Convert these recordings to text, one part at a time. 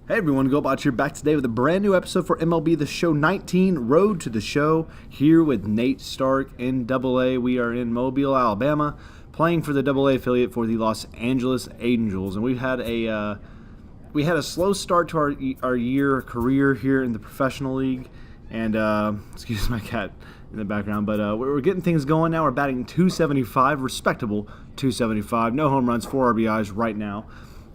Hey everyone, GoBots here, back today with a brand new episode for MLB The Show 19, Road to the Show, here with Nate Stark in AA. We are in Mobile, Alabama, playing for the AA affiliate for the Los Angeles Angels, and we had a slow start to our career here in the professional league, and excuse my cat in the background, but we're getting things going now. We're batting .275, respectable .275, no home runs, 4 RBIs right now.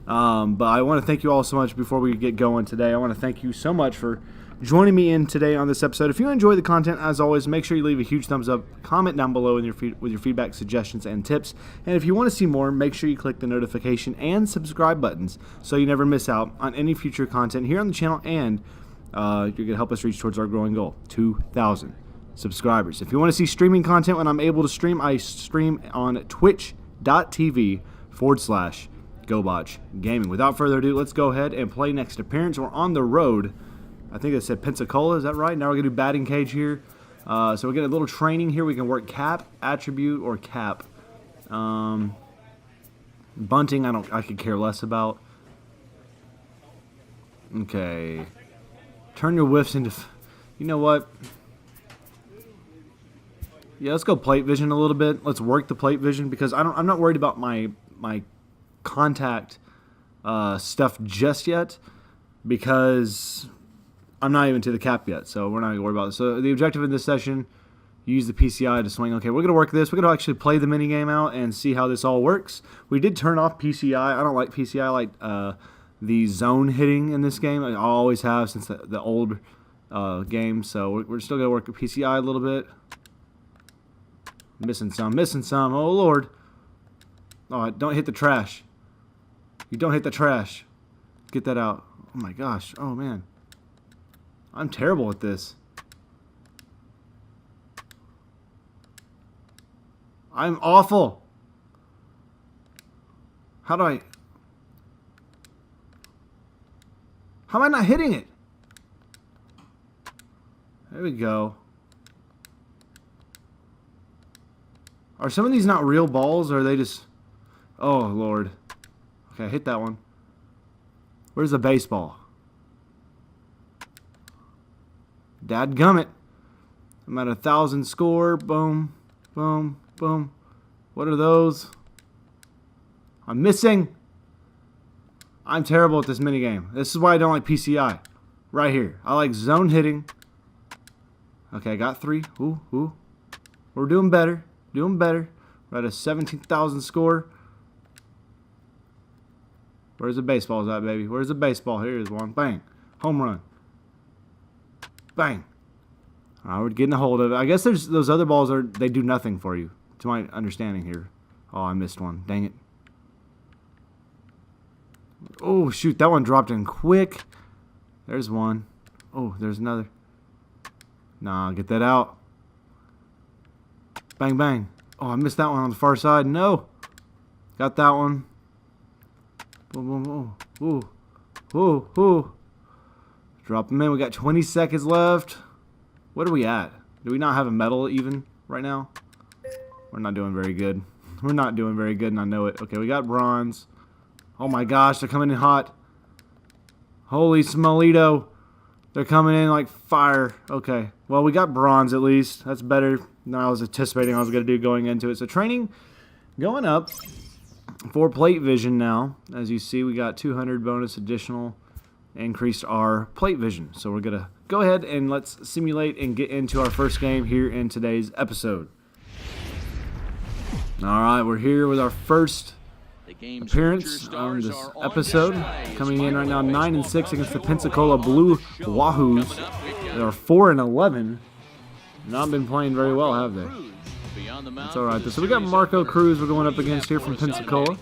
But I want to thank you all so much before we get going today. I want to thank you so much for joining me in today on this episode. If you enjoy the content, as always, make sure you leave a huge thumbs up, comment down below with your feedback, suggestions, and tips. And if you want to see more, make sure you click the notification and subscribe buttons so you never miss out on any future content here on the channel, and you're going to help us reach towards our growing goal, 2,000 subscribers. If you want to see streaming content when I'm able to stream, I stream on twitch.tv/GoBotch Gaming. Without further ado, let's go ahead and play next appearance. We're on the road. I think it said Pensacola, is that right? Now we're going to do batting cage here. So we're getting a little training here. We can work cap, attribute, or cap. Bunting, I could care less about. Okay. Turn your whiffs into... You know what? Yeah, let's go plate vision a little bit. Let's work the plate vision because I'm not worried about my contact stuff just yet because I'm not even to the cap yet, so we're not going to worry about it. So the objective in this session, use the PCI to swing. Okay, we're going to work this. We're going to actually play the mini game out and see how this all works. We did turn off PCI. I don't like PCI. I like the zone hitting in this game. I always have since the old game, so we're still going to work the PCI a little bit. Missing some. Oh, Lord. Oh, don't hit the trash. You don't hit the trash. Get that out. Oh my gosh. Oh man. I'm terrible at this. I'm awful. How am I not hitting it? There we go. Are some of these not real balls, or are they just... Oh, Lord. Okay, hit that one. Where's the baseball? Dadgummit. I'm at 1,000 score. Boom, boom, boom. What are those? I'm missing. I'm terrible at this minigame. This is why I don't like PCI. Right here. I like zone hitting. Okay, I got 3. Ooh, ooh. We're doing better. Doing better. We're at a 17,000 score. Where's the baseballs at, baby? Where's the baseball? Here's one. Bang. Home run. Bang. All right, we're getting a hold of it. I guess there's those other balls they do nothing for you, to my understanding here. Oh, I missed one. Dang it. Oh, shoot. That one dropped in quick. There's one. Oh, there's another. Nah, get that out. Bang, bang. Oh, I missed that one on the far side. No. Got that one. Boom, boom, boom. Ooh. Ooh, ooh. Drop them in. We got 20 seconds left. What are we at? Do we not have a medal even right now? We're not doing very good. We're not doing very good, and I know it. Okay, we got bronze. Oh, my gosh. They're coming in hot. Holy smolito. They're coming in like fire. Okay. Well, we got bronze at least. That's better than I was anticipating I was going to do going into it. So training going up for plate vision now. As you see, we got 200 bonus additional, increased our plate vision. So we're going to go ahead and let's simulate and get into our first game here in today's episode. All right, we're here with our first appearance on this episode. Coming in right now 9-6 against the Pensacola Blue Wahoos. They are 4-11. Not been playing very well, have they? That's all right. So we got Marco Cruz we're going up against here from Pensacola.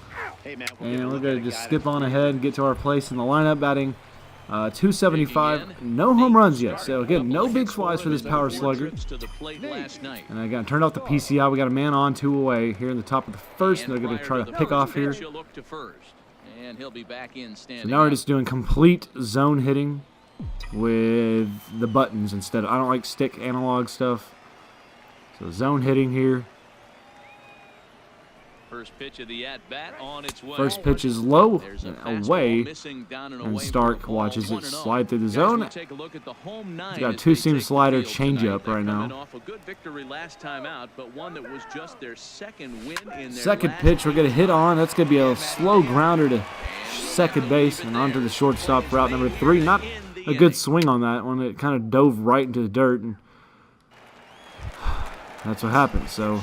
And we're going to just skip on ahead and get to our place in the lineup, batting .275. No home runs yet. So again, no big flies for this power slugger. And I got turned off the PCI. We got a man on, 2 away here in the top of the first. And they're going to try to pick off here. So now we're just doing complete zone hitting with the buttons instead. I don't like stick analog stuff. So zone hitting here. First pitch is low and away, and Stark watches it slide through the zone. He's got a two-seam slider changeup right now. Second pitch we're going to hit on. That's going to be a slow grounder to second base and onto the shortstop for out number 3. Not a good swing on that one. It kind of dove right into the dirt, and that's what happened. So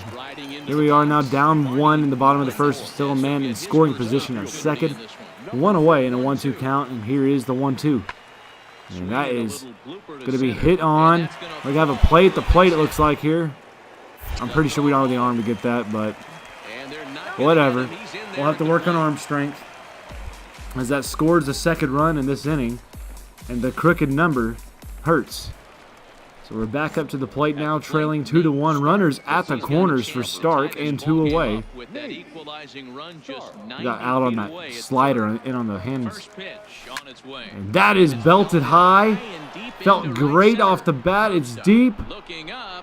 here we are now, down 1 in the bottom of the first. Still a man in scoring position at second. 1 away in a 1-2 count, and here is the 1-2. And that is going to be hit on. We're going to have a play at the plate, it looks like here. I'm pretty sure we don't have the arm to get that, but whatever. We'll have to work on arm strength, as that scores the second run in this inning, and the crooked number hurts. So we're back up to the plate now, trailing 2-1. Runners at the corners for Stark and 2 away. Got out on that slider in on the hands. And that is belted high. Felt great off the bat. It's deep.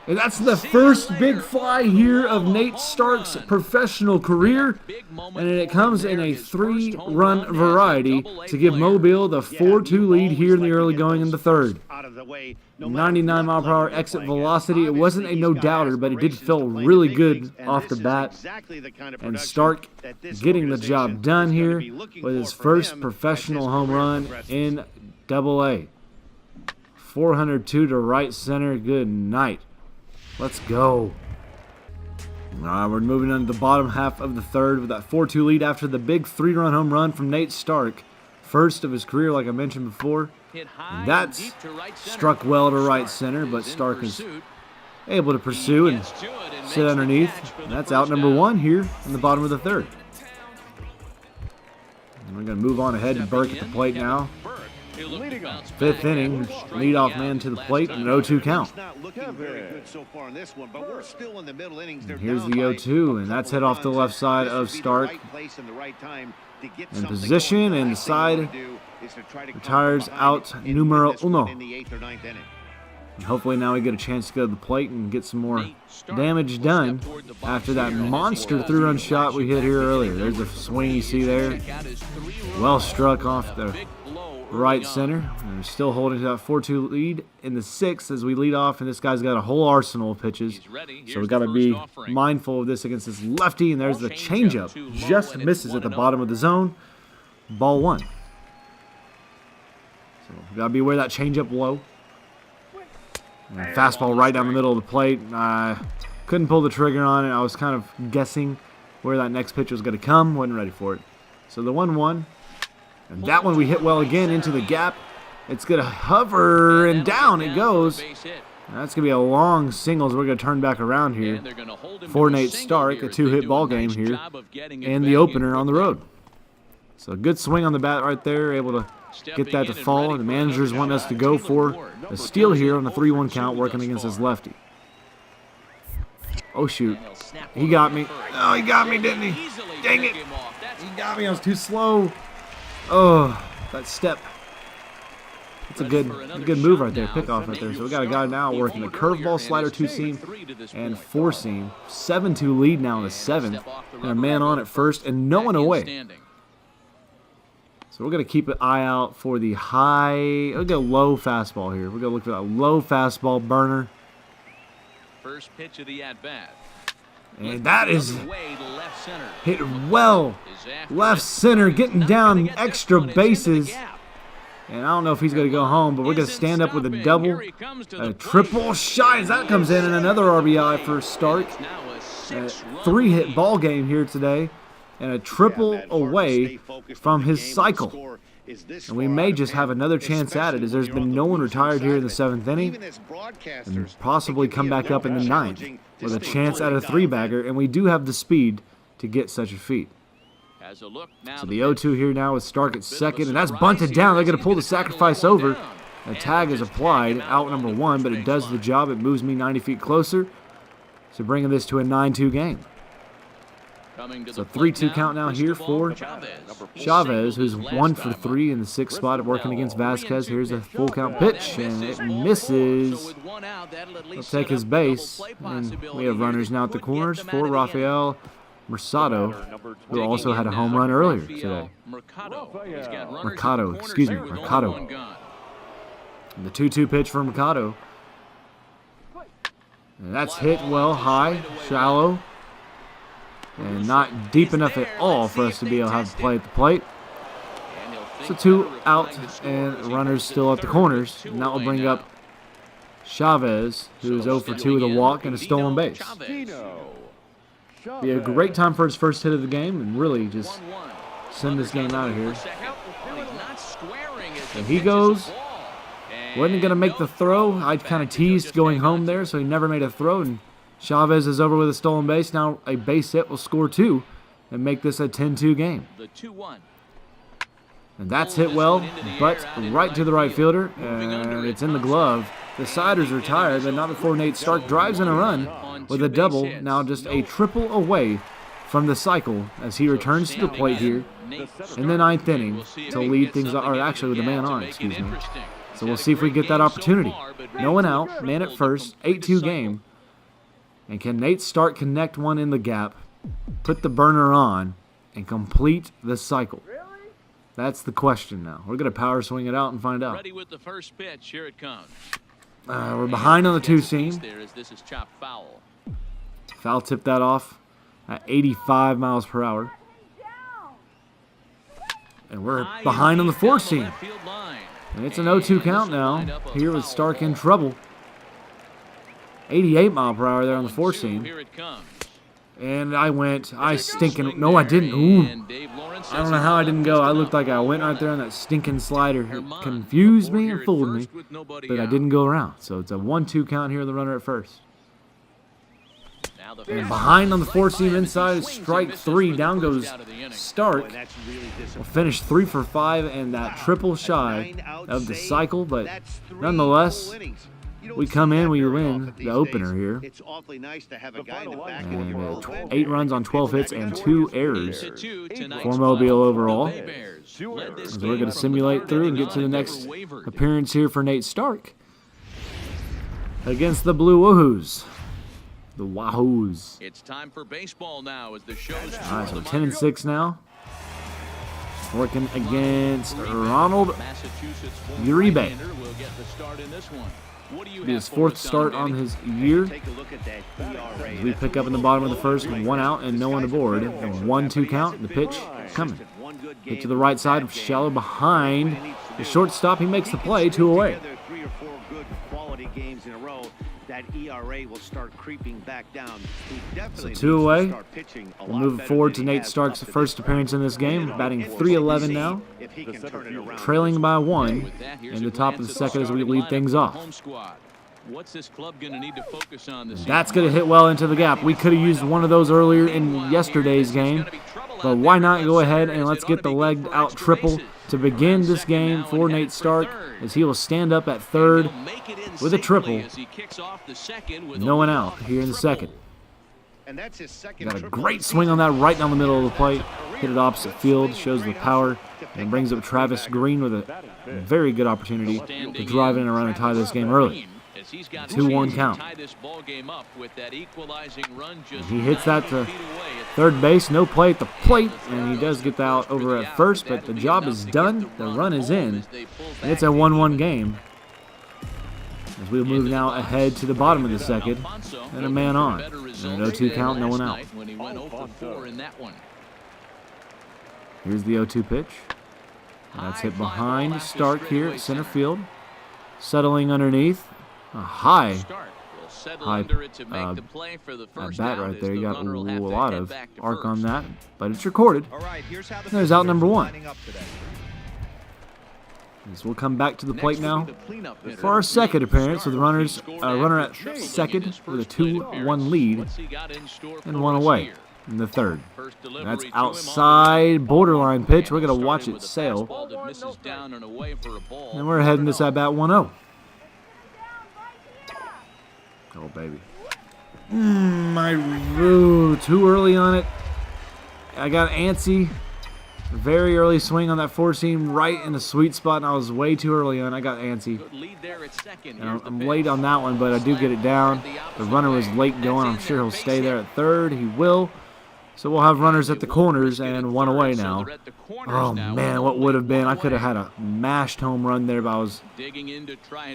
And that's the first big fly here of Nate Stark's professional career. And it comes in a 3-run variety to give Mobile the 4-2 lead here in the early going in the third. 99-mile-per-hour exit velocity. It wasn't a no-doubter, but it did feel really good off the bat. And Stark getting the job done here with his first professional home run in Double-A. 402 to right center. Good night. Let's go. All right, we're moving on to the bottom half of the third with that 4-2 lead after the big 3-run home run from Nate Stark. First of his career, like I mentioned before. And that's struck well to right center, but Stark is able to pursue and sit underneath. And that's out number 1 here in the bottom of the third. And we're going to move on ahead to Burke at the plate now. 5th inning, leadoff man to the plate, an 0-2 count. And here's the 0-2, and that's hit off the left side of Stark. In position, and the side retires out numero 1. And hopefully now we get a chance to go to the plate and get some more damage done after that monster 3-run shot we hit here earlier. There's a swing you see there. Well struck off the right center. And we're still holding to that 4-2 lead in the 6th as we lead off, and this guy's got a whole arsenal of pitches. So we've got to be mindful of this against this lefty, and there's the changeup. Just misses at the bottom of the zone. Ball 1. So we've got to be aware of that changeup low. And fastball right down the middle of the plate. Couldn't pull the trigger on it. I was kind of guessing where that next pitch was going to come. Wasn't ready for it. So the 1-1. And that one we hit well again into the gap. It's going to hover, and down it goes. And that's going to be a long single as we're going to turn back around here for Nate Stark. A 2-hit ball game here and the opener on the road. So a good swing on the bat right there, able to get that to fall. The managers want us to go for a steal here on the 3-1 count, working against his lefty. Oh, shoot. He got me. Oh, he got me, didn't he? Dang it. He got me. I was too slow. Oh, that step. It's a good move right there, pickoff right there. So we got a guy now working a curveball, slider, 2-seam, and 4-seam. 7-2 lead now in the 7th. And a man on at first and no one away. So we're going to keep an eye out for the high, we'll go low fastball here. We're going to look for that low fastball burner. First pitch of the at-bat. And that is hit well. Left center, getting down extra bases. And I don't know if he's going to go home, but we're going to stand up with a double, a triple shot as that comes in, and another RBI for Stark. A 3-hit ball game here today, and a triple away from his cycle. And we may just have another chance at it, as there's been no one retired here in the 7th inning, and possibly come back up in the 9th with a chance at a 3-bagger, and we do have the speed to get such a feat. So the 0-2 here now with Stark at second, and that's bunted down. They're going to pull the sacrifice over. A tag is applied, out number 1, but it does the job. It moves me 90 feet closer, so bringing this to a 9-2 game. So 3-2 count now here for Chavez, who's 1 for 3 in the 6th spot, working against Vasquez. Here's a full count pitch, and it misses. He'll take his base, and we have runners now at the corners for Rafael Mercado, who also had a home run earlier today. Mercado, excuse me, Mercado. And the 2-2 pitch for Mercado. And that's hit well high, shallow, and not deep enough at all for us to be able to have to play at the plate. So 2 out and runners still at the corners. And that will bring up Chavez, who is 0 for 2 with a walk and a stolen base. Be a great time for his first hit of the game and really just send this game out of here. And he goes. Wasn't going to make the throw. I kind of teased going home there, so he never made a throw. And Chavez is over with a stolen base. Now a base hit will score 2 and make this a 10-2 game. And that's hit well, but right to the right fielder, and it's in the glove. The Siders are tired, but not before Nate Stark drives in a run with a double, now just a triple away from the cycle as he returns to the plate here in the 9th inning to lead things, or actually with a man on, excuse me. So we'll see if we get that opportunity. No one out, man at first, 8-2 game. And can Nate Stark connect one in the gap, put the burner on, and complete the cycle? That's the question now. We're going to power swing it out and find out. Ready with the first pitch. Here it comes. We're behind on the 2-seam. This is chopped foul. Foul tipped that off at 85 miles per hour. And we're behind on the 4-seam. And it's an 0-2 count now, here with Stark in trouble. 88 mile per hour there on the 4-seam. And I stinking, no I didn't, ooh. I don't know how I didn't go. I looked like I went right there on that stinking slider. It confused me and fooled me, but I didn't go around. So it's a 1-2 count here with the runner at first. And behind on the 4-seam inside is strike 3. Down goes Stark. We'll finish 3 for 5 and that triple shy of the cycle, but nonetheless, we come in, we win the opener here. And 8 runs on 12 hits and 2 errors for Mobile overall. So we're going to simulate through and get to the next appearance here for Nate Stark against the Blue Wahoos. The Wahoos. It's time for baseball now as the show's all right, so 10-6 now. Working against Ronald Uribe. Be his 4th start on his year. We pick up in the bottom of the first, 1 out and no one aboard. A 1-2 count. The pitch coming. Hit to the right side, shallow behind the shortstop. He makes the play, 2 away. That ERA will start creeping back down. So 2 away. We'll move forward to Nate Stark's first appearance in this game, batting .311 now, trailing by 1 in the top of the second as we lead things off. What's this club going to need to focus on this? That's going to hit well into the gap. We could have used one of those earlier in yesterday's game, but why not go ahead and let's get the legged out triple to begin this game for Nate Stark as he will stand up at third with a triple. No one out here in the second. Got a great swing on that right down the middle of the plate. Hit it opposite field, shows the power, and brings up Travis Green with a very good opportunity to drive in and run and tie this game early. 2-1 count. And he hits that to third base, no play at the plate, and he does get the out over at first, but the job is done. The run is in, and it's a 1-1 game. As we move now ahead to the bottom of the second, and a man on. And an 0-2 count, no one out. Here's the 0-2 pitch. That's hit behind Stark here at center field. Settling underneath. A high at bat right there. You got a lot of arc on that, but it's recorded. There's out number 1. As we'll come back to the plate now for our second appearance with runners, runner at second with a 2-1 lead and 1 away in the third. And that's outside borderline pitch. We're going to watch it sail. And we're heading this at bat 1-0. Oh, baby. Too early on it. I got antsy. Very early swing on that 4-seam right in the sweet spot, and I was way too early on. I got antsy. And I'm late on that one, but I do get it down. The runner was late going. I'm sure he'll stay there at third. He will. So we'll have runners at the corners and one away now. Oh, man, what would have been? I could have had a mashed home run there, but I was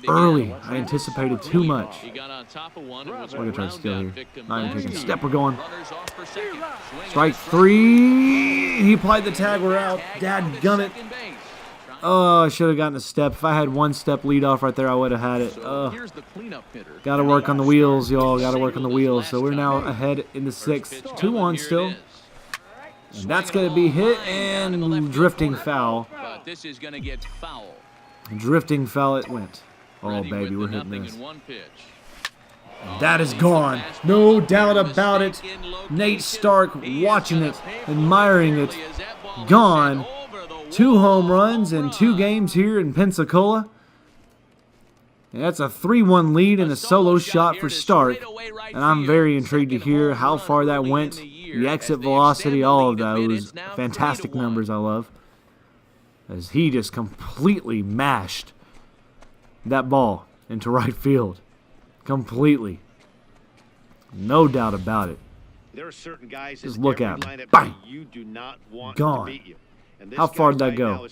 early. I anticipated too much. We're going to try to steal here. Not even taking a step. We're going. Strike 3. He applied the tag. We're out. Dadgummit. Oh, I should have gotten a step. If I had one step lead off right there, I would have had it. Got to work on the wheels, y'all. Got to work on the wheels. So we're now ahead in the 6th. 2-1 still. And that's going to be hit and drifting foul. Drifting foul it went. Oh, baby, we're hitting this. That is gone. No doubt about it. Nate Stark watching it, admiring it. Gone. 2 home runs in 2 games here in Pensacola. And that's a 3-1 lead and a solo shot for Stark. And I'm very intrigued to hear how far that went. The exit velocity, all of those fantastic numbers I love. As he just completely mashed that ball into right field. Completely. No doubt about it. There are certain guys just look at him. Bang! You do not want gone. To beat you. How far did that go?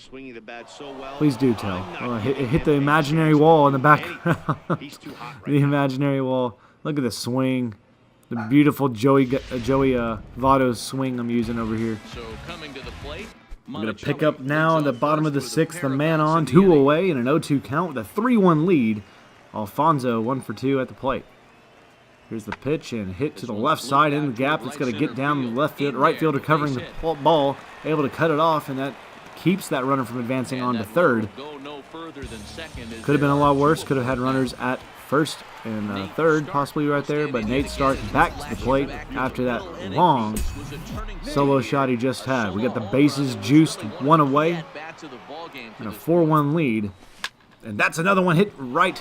Please do tell. It hit the imaginary wall in the background. The imaginary wall. Look at the swing. The beautiful Joey Votto's swing I'm using over here. I'm going to pick up now in the bottom of the 6th. The man on, 2 away in an 0-2 count with a 3-1 lead. Alfonso 1 for 2 at the plate. Here's the pitch and hit to the left side in the gap. It's going to get down the left field, right fielder covering the ball, able to cut it off, and that keeps that runner from advancing on to third. Could have been a lot worse. Could have had runners at first and third, possibly right there. But Nate Stark back to the plate after that long solo shot he just had. We got the bases juiced, 1 away, and a 4-1 lead. And that's another one hit right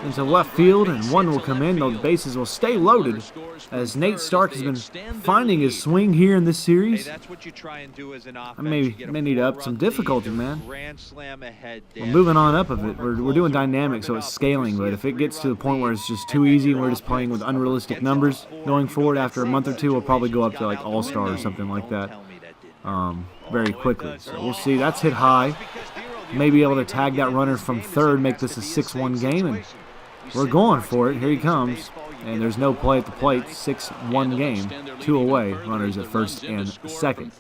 into left field, and 1 will come in. The bases will stay loaded as Nate Stark has been finding his swing here in this series. I may need to up some difficulty, man. We're moving on up of it. We're doing dynamic, so it's scaling, but if it gets to the point where it's just too easy and we're just playing with unrealistic numbers going forward, after a month or 2, we'll probably go up to like All-Star or something like that very quickly. So we'll see. That's hit high. May be able to tag that runner from third, make this a 6-1 game, and we're going for it. Here he comes. And there's no play at the plate. 6-1 game. 2 away. Runners at first and second.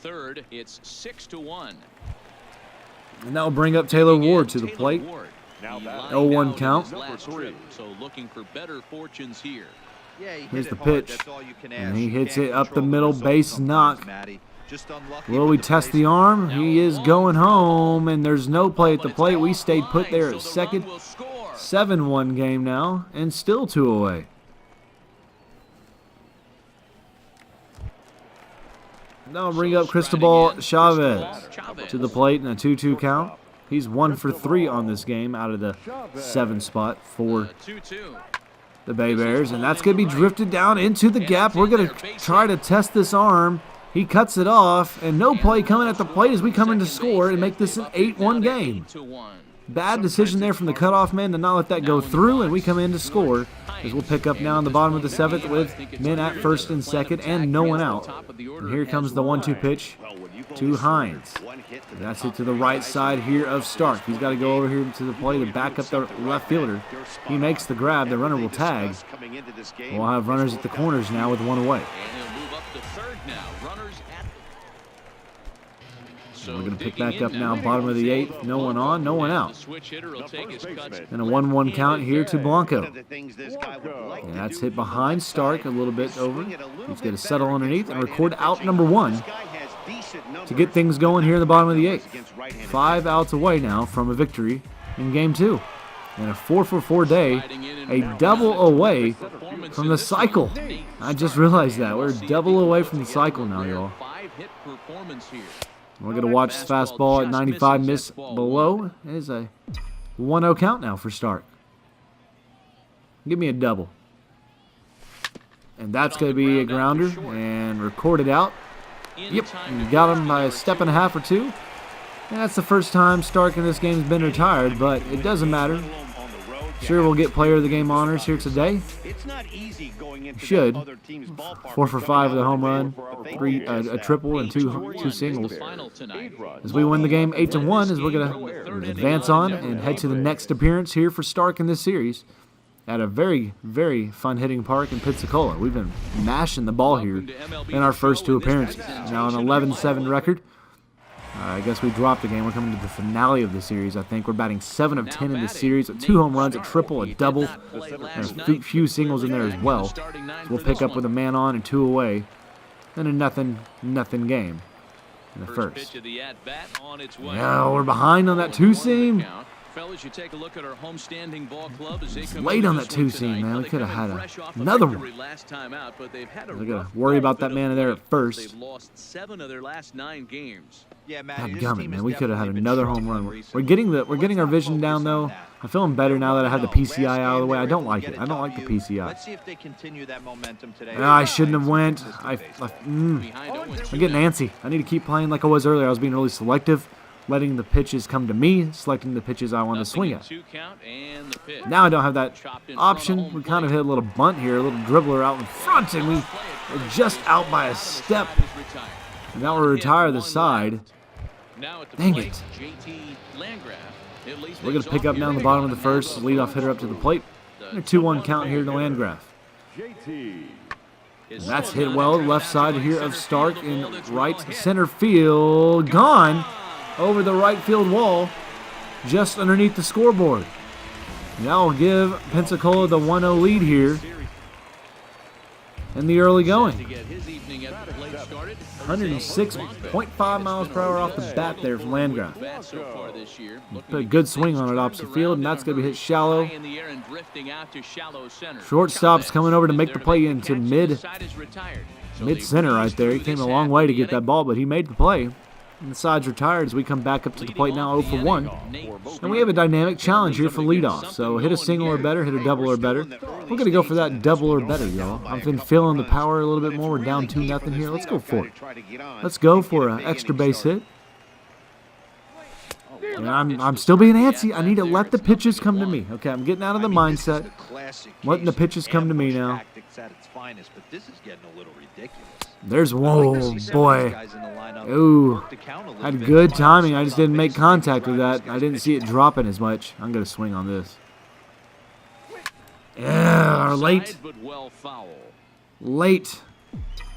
And that will bring up Taylor Ward to the plate. 0-1 count. Here's the pitch. And he hits it up the middle. Base knock. Will we test the arm? He is going home. And there's no play at the plate. We stayed put there at second. 7-1 game now, and still 2 away. Now bring up Cristobal Chavez to the plate in a 2-2 count. He's 1 for 3 on this game out of the 7 spot for the Bay Bears, and that's going to be drifted down into the gap. We're going to try to test this arm. He cuts it off, and no play coming at the plate as we come in to score and make this an 8-1 game. Bad decision there from the cutoff man to not let that go through, and we come in to score as we'll pick up now in the bottom of the 7th with men at first and second and no one out. And here comes the 1-2 pitch to Hines. And that's it to the right side here of Stark. He's got to go over here to the plate and back up the left fielder. He makes the grab. The runner will tag. We'll have runners at the corners now with 1 away. We're going to pick back up now, bottom of the 8th. No one on, no one out. And a 1-1 count here to Blanco. And that's hit behind Stark a little bit over. He's going to settle underneath and record out number 1 to get things going here in the bottom of the 8th. 5 outs away now from a victory in Game 2. And a 4-for-4 day, a double away from the cycle. I just realized that. We're double away from the cycle now, y'all. We're going to watch this fastball at 95 miss below. It is a 1-0 count now for Stark. Give me a double. And that's going to be a grounder and recorded out. Yep, you got him by a step and a half or 2. And that's the first time Stark in this game has been retired, but it doesn't matter. Sure, we'll get player of the game honors here today. It's not easy going into Should. that other team's ballpark 4 for 5 with a home run, a triple, and two singles. As we win the game 8-1, as we're going to advance on and head to the next appearance here for Stark in this series at a very, very fun hitting park in Pensacola. We've been mashing the ball here in our first 2 appearances. Now an 11-7 record. I guess we dropped the game. We're coming to the finale of the series, I think. We're batting 7 of 10 in this series with 2 home runs, a triple, a double, and a few singles in there as well. So we'll pick up with a man on and 2 away. Then a nothing game in the first. Now we're behind on that 2-seam. Fellas, you take a look at our homestanding ball club as they It's come late into on this that one 2-seam, tonight. man. Well, We they could have come had in fresh off a another victory one. last time out, but they've had a They're going rough to worry about bit that of man in there late. at first. They've lost 7 of their last 9 games. Yeah, Godgummit, man. We could have had another home run. We're getting our vision down, though. I'm feeling better now that I have the PCI out of the way. I don't like it. I don't like the PCI. Let's see if they continue that momentum today. I shouldn't have went. I'm getting antsy. I need to keep playing like I was earlier. I was being really selective, letting the pitches come to me, selecting the pitches I want to swing at. Now I don't have that option. We kind of hit a little bunt here, a little dribbler out in front, and we're just out by a step. And now we're retired the side. Dang it. We're going to pick up now in the bottom of the first. Leadoff hitter up to the plate. A 2-1 count here to Landgraf. And that's hit well. Left side here of Stark in right center field. Gone over the right field wall, just underneath the scoreboard. Now we'll give Pensacola the 1-0 lead here in the early going. 106.5 miles per hour off the bat there from Landgraf. Put a good swing on it opposite field, and that's going to be hit shallow. Shortstop's coming over to make the play into mid-center right there. He came a long way to get that ball, but he made the play. And the side's retired as we come back up to the plate now 0 for 1. And we have a dynamic challenge here for leadoff. So hit a single or better, hit a double or better. We're going to go for that double or better, y'all. I've been feeling the power a little bit more. We're down 2-0 here. Let's go for it. Let's go for an extra base hit. And I'm still being antsy. I need to let the pitches come to me. Okay, I'm getting out of the mindset. Letting the pitches come to me now. There's, whoa, boy. Ooh, had good timing. I just didn't make contact with that. I didn't see it dropping as much. I'm going to swing on this. Yeah, late. Late.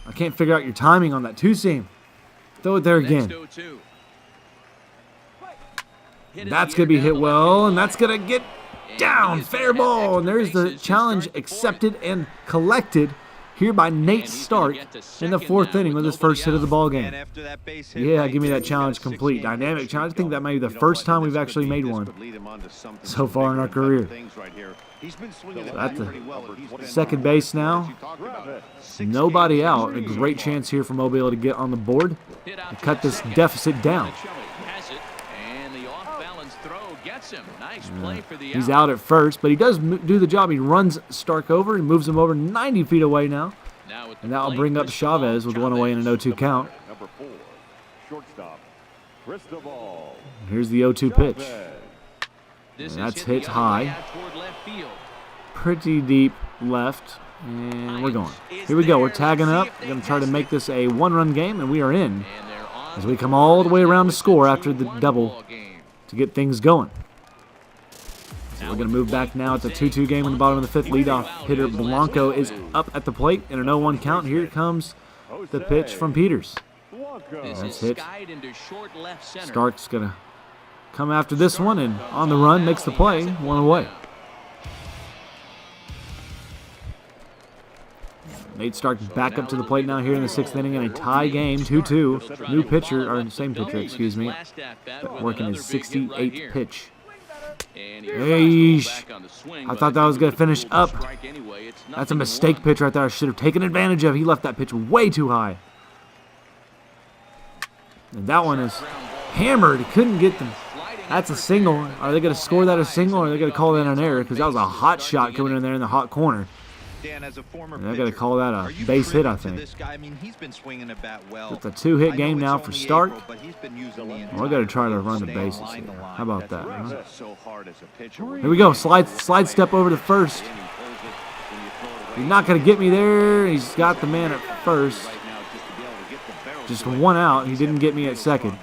I can't figure out your timing on that 2-seam. Throw it there again. That's going to be hit well, and that's going to get down. Fair ball. And there's the challenge accepted and collected here by Nate Stark in the 4th inning with his first hit of the ball game. Yeah, give me that challenge complete. Dynamic challenge. I think that may be the first time we've actually made one so far in our career. So that's a second base now. Nobody out. A great chance here for Mobile to get on the board and cut this deficit down. He's out at first, but he does do the job. He runs Stark over. He moves him over 90 feet away now. And that will bring up Chavez with 1 away and an 0-2 count. Here's the 0-2 pitch. And that's hit high. Pretty deep left. And we're going. Here we go. We're tagging up. We're going to try to make this a 1-run game, and we are in as we come all the way around to score after the double to get things going. So we're going to move back now. It's a 2-2 game in the bottom of the 5th. Leadoff hitter Blanco is up at the plate in an 0-1 count. Here comes the pitch from Peters. That's hit. Stark's going to come after this one, and on the run makes the play. 1 away. Nate Stark back up to the plate now here in the 6th inning in a tie game, 2-2. New pitcher, or same pitcher, excuse me, working his 68th pitch. Eesh. I thought that was going to finish up. That's a mistake pitch right there. I should have taken advantage of. He left that pitch way too high. And that one is hammered. He couldn't get them. That's a single. Are they going to score that a single, or are they going to call that an error? Because that was a hot shot coming in there in the hot corner. Dan, as a former And I got to pitcher, call that are a you base hit, I privy to think. this guy? I mean, he's been swinging the bat well. It's a 2-hit I game know now it's for only Stark. April, but he's been using the We're going to try to entire run the stay bases line here. to line. How about That's that? Huh? so hard as a pitcher. Here we go. Slide step over to first. He's not going to get me there. He's got the man at first. Just one out. He didn't get me at second.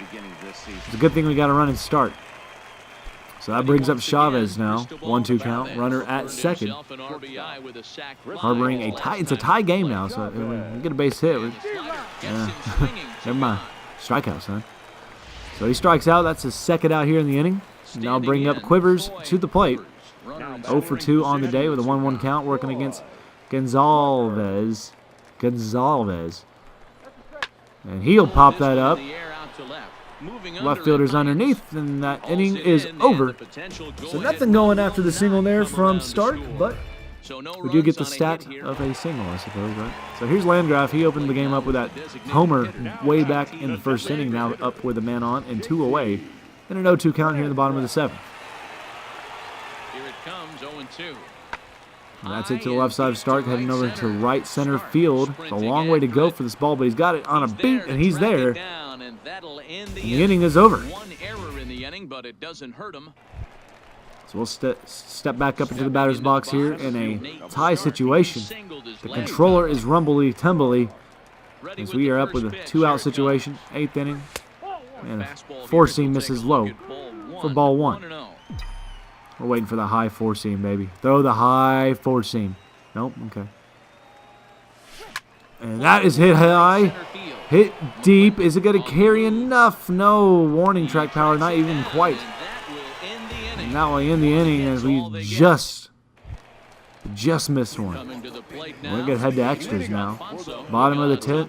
It's a good thing we got a run and start. So that brings up Chavez now. 1-2 count. Runner at second. Harboring a tie. It's a tie game now, so we get a base hit. Never mind. Strikeouts, huh? So he strikes out. That's his second out here in the inning. Now bring up Quivers to the plate. 0 for 2 on the day with a 1-1 count, working against Gonzalez. And he'll pop that up. Left fielder's underneath, and that inning is over. So nothing going after the single there from Stark, but we do get the stat of a single, I suppose, right? So here's Landgraf. He opened the game up with that homer way back in the first inning, now up with a man on and 2 away. And an 0-2 count here in the bottom of the 7th. Here it comes, 0-2. And that's it to the left side of Stark, heading over to right center field. It's a long way to go for this ball, but he's got it on a beat, and he's there. And the inning is over. One error in the inning, but it doesn't hurt him. So we'll step back up into the batter's box here in a tie situation. The controller is rumbly-tumbly as we are up with a 2-out situation, 8th inning. And a 4-seam misses low for ball 1. We're waiting for the high 4-seam, baby. Throw the high 4-seam. Nope, okay. And that is hit high. Hit deep. Is it going to carry enough? No. Warning track power, not even quite. And that will end the inning as we just missed one. We're going to head to extras now. Bottom of the 10th.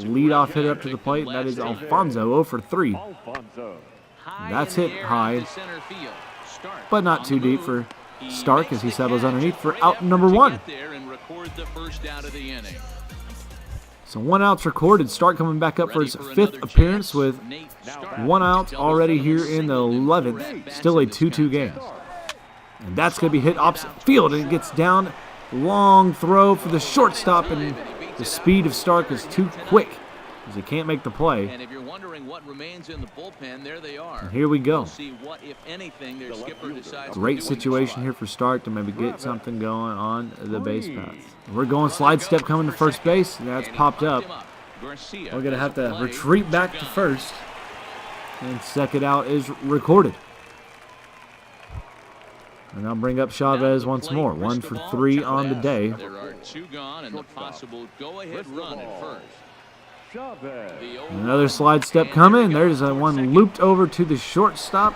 Leadoff hitter up to the plate. That is Alfonso, 0 for 3. That's hit high, but not too deep for Stark as he settles underneath for out number 1. So 1 out's recorded. Stark coming back up for his 5th appearance with 1 out already here in the 11th. Still a 2-2 game. And that's going to be hit opposite field, and it gets down. Long throw for the shortstop, and the speed of Stark is too quick as he can't make the play. And if you're wondering what remains in the bullpen, there they are. And here we go. We'll see what, if anything, their skipper decides Great to do situation here for Stark to maybe get something going on the base path. We're going slide step coming to first base. That's popped up. We're going to have to retreat back to first. And second out is recorded. And I'll bring up Chavez once more. 1 for 3 on the day. There are 2 gone and the possible go-ahead run at first. Another slide step coming. There's a one looped over to the shortstop.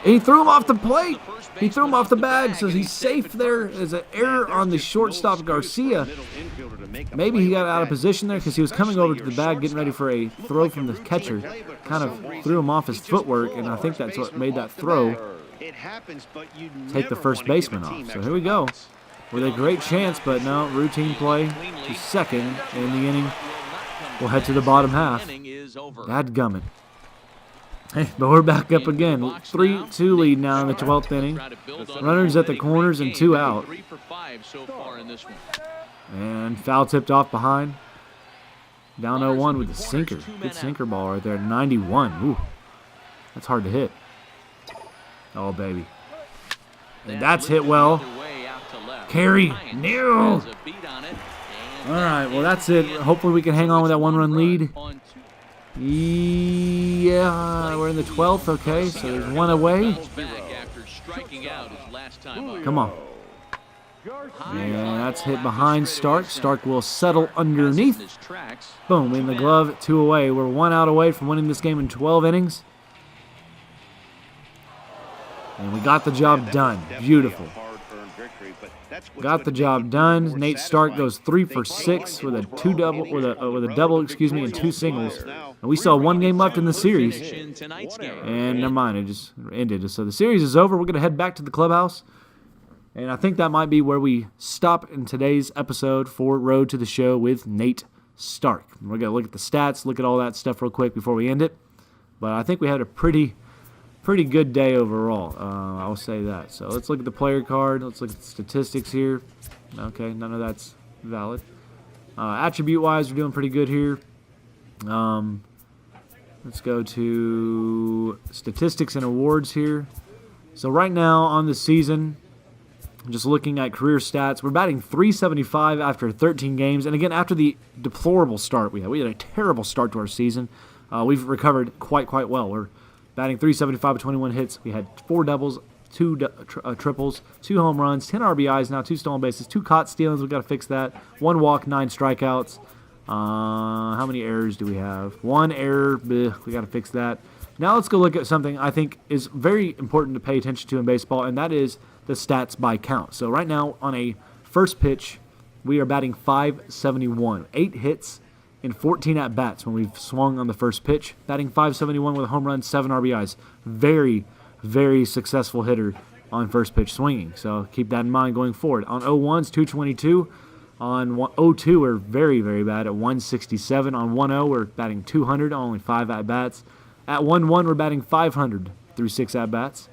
And he threw him off the plate. He threw him off the bag, so he's safe there. There's an error on the shortstop, Garcia. Maybe he got out of position there because he was coming over to the bag, getting ready for a throw from the catcher. Kind of threw him off his footwork, and I think that's what made that throw take the first baseman off. So here we go. With a great chance, but no, routine play to second in the inning. We'll head to the bottom half. Dadgummit. Hey, but we're back up again. 3-2 lead now in the 12th inning. Runners at the corners and 2 out. And foul tipped off behind. Down 0-1 with the sinker. Good sinker ball right there. 91. Ooh, that's hard to hit. Oh, baby. And that's hit well. Carry. Neal. All right, well, that's it. Hopefully we can hang on with that 1-run lead. Yeah, we're in the 12th. Okay, so there's 1 away. Come on. And that's hit behind Stark. Stark will settle underneath. Boom, in the glove, 2 away. We're 1 out away from winning this game in 12 innings. And we got the job done. Beautiful. Got the job done. Nate Stark goes 3 for 6 with a double, and 2 singles. And we still have 1 game left in the series. And never mind, it just ended. So the series is over. We're going to head back to the clubhouse. And I think that might be where we stop in today's episode for Road to the Show with Nate Stark. We're going to look at the stats, look at all that stuff real quick before we end it. But I think we had a pretty pretty good day overall. I'll say that. So let's look at the player card. Let's look at the statistics here. Okay, none of that's valid. Attribute-wise, we're doing pretty good here. Let's go to statistics and awards here. So right now on the season, just looking at career stats, we're batting .375 after 13 games. And again, after the deplorable start we had. We had a terrible start to our season. We've recovered quite well. We're batting .375 with 21 hits. We had 4 doubles, 2 triples, 2 home runs, 10 RBIs now, 2 stolen bases, 2 caught stealings. We've got to fix that. 1 walk, 9 strikeouts. How many errors do we have? 1 error. Bleh, we got to fix that. Now let's go look at something I think is very important to pay attention to in baseball, and that is the stats by count. So right now on a first pitch, we are batting .571. 8 hits in 14 at-bats when we've swung on the first pitch. Batting .571 with a home run, 7 RBIs. Very, very successful hitter on first pitch swinging. So keep that in mind going forward. On 0-1s, 222. On 0-2, we're very, very bad at 167. On 1-0, we're batting .200, only 5 at-bats. At 1-1, we're batting .500 through 6 at-bats.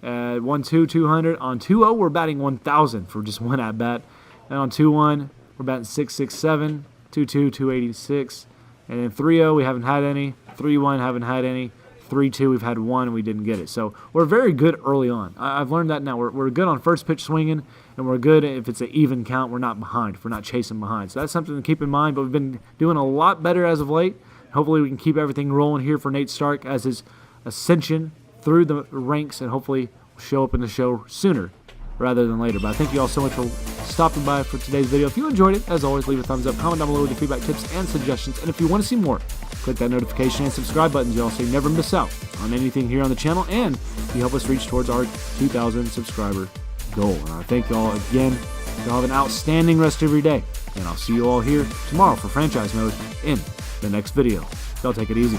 At 1-2, 200. On 2-0, we're batting .1,000 for just 1 at-bat. And on 2-1, we're batting .667. 2-2, 286. And then 3-0, we haven't had any. 3-1, haven't had any. 3-2, we've had 1, and we didn't get it. So we're very good early on. I've learned that now. We're good on first pitch swinging, and we're good if it's an even count. We're not behind. We're not chasing behind. So that's something to keep in mind. But we've been doing a lot better as of late. Hopefully we can keep everything rolling here for Nate Stark as his ascension through the ranks, and hopefully show up in the show sooner rather than later. But I thank you all so much for stopping by for today's video. If you enjoyed it, as always, leave a thumbs up, comment down below with your feedback, tips, and suggestions. And if you want to see more, click that notification and subscribe buttons, y'all, so you never miss out on anything here on the channel, and you help us reach towards our 2,000 subscriber goal. And I thank you all again. Y'all have an outstanding rest of your day, and I'll see you all here tomorrow for Franchise Mode in the next video. Y'all take it easy.